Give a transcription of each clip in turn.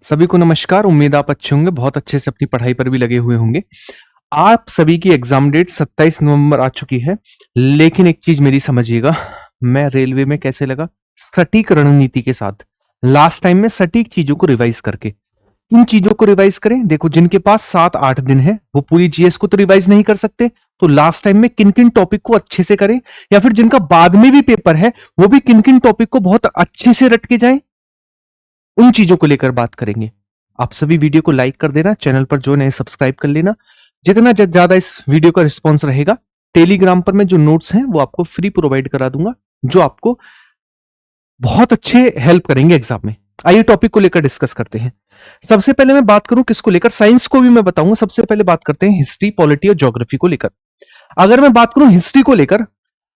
सभी को नमस्कार। उम्मीद आप अच्छे होंगे, बहुत अच्छे से अपनी पढ़ाई पर भी लगे हुए होंगे। आप सभी की एग्जाम डेट 27 नवंबर आ चुकी है, लेकिन एक चीज मेरी समझिएगा, मैं रेलवे में कैसे लगा, सटीक रणनीति के साथ, लास्ट टाइम में सटीक चीजों को रिवाइज करके। इन चीजों को रिवाइज करें। देखो, जिनके पास 7-8 दिन है वो पूरी जीएस को तो रिवाइज नहीं कर सकते, तो लास्ट टाइम में किन किन टॉपिक को अच्छे से करें, या फिर जिनका बाद में भी पेपर है वो भी किन किन टॉपिक को बहुत अच्छे से रट के जाएं, उन चीजों को लेकर बात करेंगे। आप सभी वीडियो को लाइक कर देना, चैनल पर जो नए सब्सक्राइब कर लेना। जितना ज्यादा इस वीडियो का रिस्पॉन्स रहेगा, टेलीग्राम पर मैं जो नोट्स हैं वो आपको फ्री प्रोवाइड करा दूंगा, जो आपको बहुत अच्छे हेल्प करेंगे एग्जाम में। आइए टॉपिक को लेकर डिस्कस करते हैं। सबसे पहले मैं बात करूं किसको लेकर, साइंस को भी मैं बताऊंगा। सबसे पहले बात करते हैं हिस्ट्री, पॉलिटी और ज्योग्राफी को लेकर। अगर मैं बात करूं हिस्ट्री को लेकर,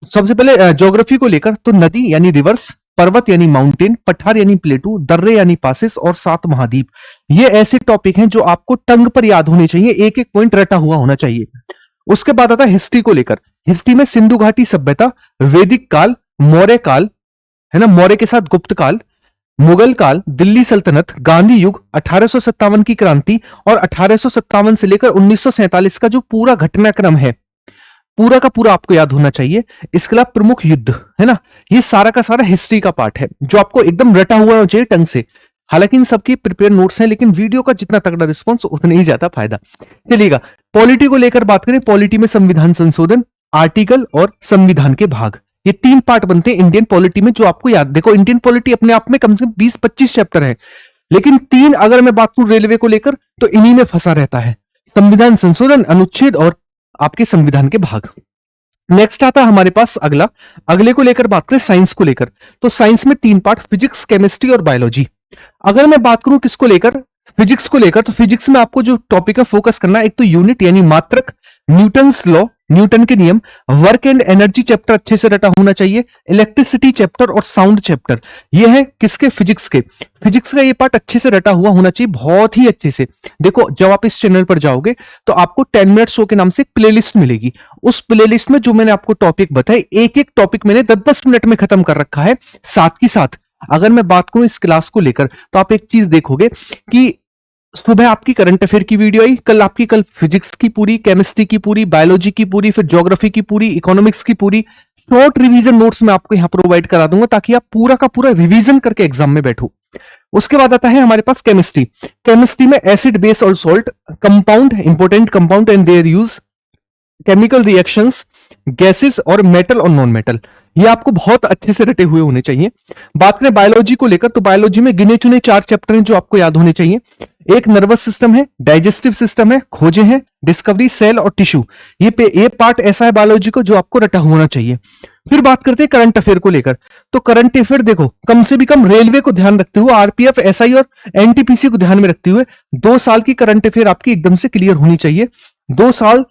सबसे पहले ज्योग्राफी को लेकर, तो नदी यानी रिवर्स, पर्वत यानी माउंटेन, पठार यानी प्लेटू, दर्रे यानी पासेस और 7 महाद्वीप, ये ऐसे टॉपिक हैं जो आपको टंग पर याद होने चाहिए, एक एक पॉइंट रटा हुआ होना चाहिए। उसके बाद आता है हिस्ट्री को लेकर। हिस्ट्री में सिंधु घाटी सभ्यता, वैदिक काल, मौर्य काल, है ना, मौर्य के साथ गुप्त काल, मुगल काल, दिल्ली सल्तनत, गांधी युग, 1857 की क्रांति और 1857 से लेकर 1947 का जो पूरा घटनाक्रम है, पूरा का पूरा आपको याद होना चाहिए। इसके अलावा प्रमुख युद्ध, है ना, ये सारा का सारा हिस्ट्री का पार्ट है, जो आपको एकदम रटा हुआ होना चाहिए टंग से। हालांकि इन सबके प्रिपेयर नोट्स हैं, लेकिन वीडियो का जितना तगड़ा रिस्पॉन्स उतना ही ज्यादा फायदा। चलिएगा, पॉलिटी को लेकर बात करें। पॉलिटी में संविधान संशोधन, आर्टिकल और संविधान के भाग, ये 3 पार्ट बनते हैं इंडियन पॉलिटी में, जो आपको याद। देखो, इंडियन पॉलिटी अपने आप में कम से कम 20-25 चैप्टर है, लेकिन 3 अगर मैं बात करूं रेलवे को लेकर, तो इन्हीं में फंसा रहता है। संविधान संशोधन, अनुच्छेद और आपके संविधान के भाग। नेक्स्ट आता है हमारे पास अगले को लेकर बात करें, साइंस को लेकर। तो साइंस में 3 पार्ट, फिजिक्स, केमिस्ट्री और बायोलॉजी। अगर मैं बात करूं किसको लेकर, फिजिक्स को लेकर, तो फिजिक्स में आपको जो टॉपिक है फोकस करना है, एक तो यूनिट यानी मात्रक, न्यूटन्स लॉ, न्यूटन के नियम, वर्क एंड एनर्जी चैप्टर अच्छे से रटा होना चाहिए, इलेक्ट्रिसिटी चैप्टर और साउंड चैप्टर। ये है किसके, फिजिक्स के। फिजिक्स का ये पार्ट अच्छे से रटा हुआ होना चाहिए, बहुत ही अच्छे से। देखो, जब आप इस चैनल पर जाओगे तो आपको 10 मिनट शो के नाम से एक प्लेलिस्ट मिलेगी। उस प्लेलिस्ट में जो मैंने आपको टॉपिक बताए, एक एक टॉपिक मैंने 10-10 मिनट में खत्म कर रखा है। साथ ही साथ अगर मैं बात करूं इस क्लास को लेकर, तो आप एक चीज देखोगे कि सुबह आपकी करंट अफेयर की वीडियो आई, कल फिजिक्स की पूरी, केमिस्ट्री की पूरी, बायोलॉजी की पूरी, फिर ज्योग्राफी की पूरी, इकोनॉमिक्स की पूरी। शॉर्ट रिवीजन नोट्स मैं आपको यहां प्रोवाइड करा दूंगा, ताकि आप पूरा का पूरा रिवीजन करके एग्जाम में बैठो। उसके बाद आता है हमारे पास केमिस्ट्री। केमिस्ट्री में एसिड, बेस और salt, compound, important compound and their use, chemical reactions, gases और मेटल और नॉन मेटल, ये आपको बहुत अच्छे से रटे हुए होने चाहिए। बात करें बायोलॉजी को लेकर, तो बायोलॉजी में गिने चुने 4 चैप्टर हैं जो आपको याद होने चाहिए। एक नर्वस सिस्टम है, डाइजेस्टिव सिस्टम है, खोजें हैं, डिस्कवरी, सेल और टिश्यू। ये पार्ट ऐसा है बायोलॉजी को जो आपको रटा होना चाहिए। फिर बात करते हैं करंट अफेयर को लेकर। तो करंट अफेयर देखो, कम से भी कम रेलवे को ध्यान रखते हुए, आरपीएफ, एसआई और एनटीपीसी को ध्यान में रखते हुए 2 साल की करंट अफेयर आपकी एकदम से क्लियर होनी चाहिए। 2 साल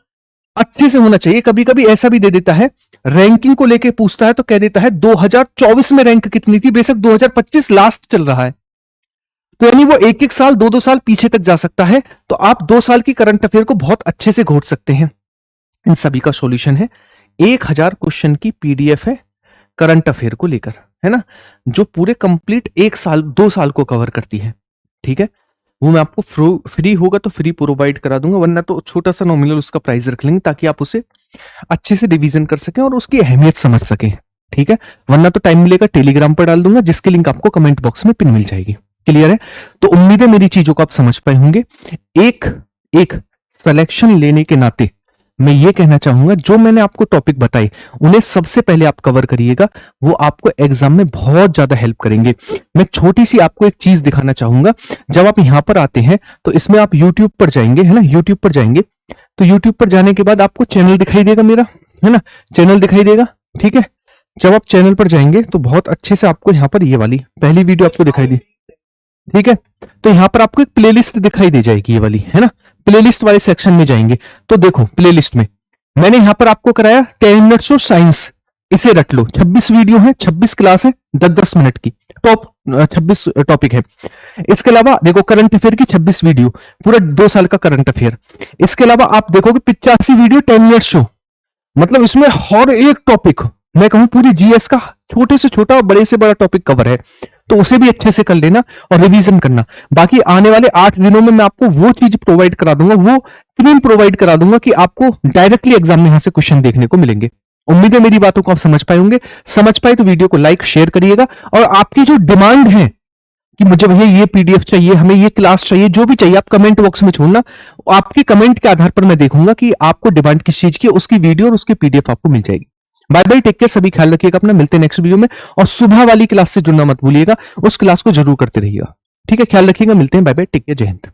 अच्छे से होना चाहिए। कभी कभी ऐसा भी दे देता है, रैंकिंग को लेके पूछता है तो कह देता है 2024 में रैंक कितनी थी, बेशक 2025 लास्ट चल रहा है, तो यानी वो 1-1 साल 2-2 साल पीछे तक जा सकता है। तो आप 2 साल की करंट अफेयर को बहुत अच्छे से घोट सकते हैं। इन सभी का सॉल्यूशन है, 1000 क्वेश्चन की पीडीएफ है करंट अफेयर को लेकर, है ना, जो पूरे कंप्लीट 1 साल 2 साल को कवर करती है। ठीक है, वो मैं आपको फ्री होगा तो फ्री प्रोवाइड करा दूंगा, वरना तो छोटा सा नॉमिनल उसका प्राइस रख लेंगे, ताकि आप उसे अच्छे से रिवीजन कर सकें और उसकी अहमियत समझ सकें। ठीक है, वरना तो टाइम मिलेगा टेलीग्राम पर डाल दूंगा, जिसकी लिंक आपको कमेंट बॉक्स में पिन मिल जाएगी। क्लियर है? तो उम्मीद है मेरी चीजों को आप समझ पाए होंगे। एक सिलेक्शन लेने के नाते मैं ये कहना चाहूंगा, जो मैंने आपको टॉपिक बताए उन्हें सबसे पहले आप कवर करिएगा, वो आपको एग्जाम में बहुत ज्यादा हेल्प करेंगे। मैं छोटी सी आपको एक चीज दिखाना चाहूंगा। जब आप यहां पर आते हैं तो इसमें आप यूट्यूब पर जाएंगे, है ना, यूट्यूब पर जाएंगे तो यूट्यूब पर जाने के बाद आपको चैनल दिखाई देगा मेरा, है ना, चैनल दिखाई देगा। ठीक है, जब आप चैनल पर जाएंगे तो बहुत अच्छे से आपको यहां पर ये वाली पहली वीडियो आपको दिखाई दी। ठीक है, तो यहां पर आपको एक प्लेलिस्ट दिखाई दे जाएगी, ये वाली, है ना। प्लेलिस्ट वाले सेक्शन में जाएंगे तो देखो, प्लेलिस्ट में मैंने यहां पर आपको कराया 10 मिनट्स ऑफ साइंस, इसे रट लो। 26 वीडियो है, 26 क्लास है, 10-10 मिनट की, टॉप 26 टॉपिक है। इसके अलावा देखो करंट अफेयर की 26 वीडियो, पूरा 2 साल का करंट अफेयर। इसके अलावा आप देखोगे 85 वीडियो 10 मिनट शो, मतलब इसमें हर एक टॉपिक, मैं कहूं पूरी जीएस का छोटे से छोटा और बड़े से बड़ा टॉपिक कवर है। तो उसे भी अच्छे से कर लेना और रिवीजन करना। बाकी आने वाले 8 दिनों में मैं आपको वो चीज प्रोवाइड करा दूंगा, वो क्रीम प्रोवाइड करा दूंगा कि आपको डायरेक्टली एग्जाम में यहां से क्वेश्चन देखने को मिलेंगे। उम्मीद है मेरी बातों को आप समझ पाए होंगे। समझ पाए तो वीडियो को लाइक शेयर करिएगा, और आपकी जो डिमांड है कि मुझे भैया ये पीडीएफ चाहिए, हमें ये क्लास चाहिए, जो भी चाहिए आप कमेंट बॉक्स में छोड़ना। आपके कमेंट के आधार पर मैं देखूंगा कि आपको डिमांड किस चीज की, उसकी वीडियो और उसकी पीडीएफ आपको मिल जाएगी। बाय बाय, टेक केयर, सभी ख्याल रखिएगा अपना। मिलते हैं नेक्स्ट वीडियो में, और सुबह वाली क्लास से जुड़ना मत भूलिएगा, उस क्लास को जरूर करते रहिएगा। ठीक है, ख्याल रखिएगा, मिलते हैं, बाय बाय, टेक केयर, जय हिंद।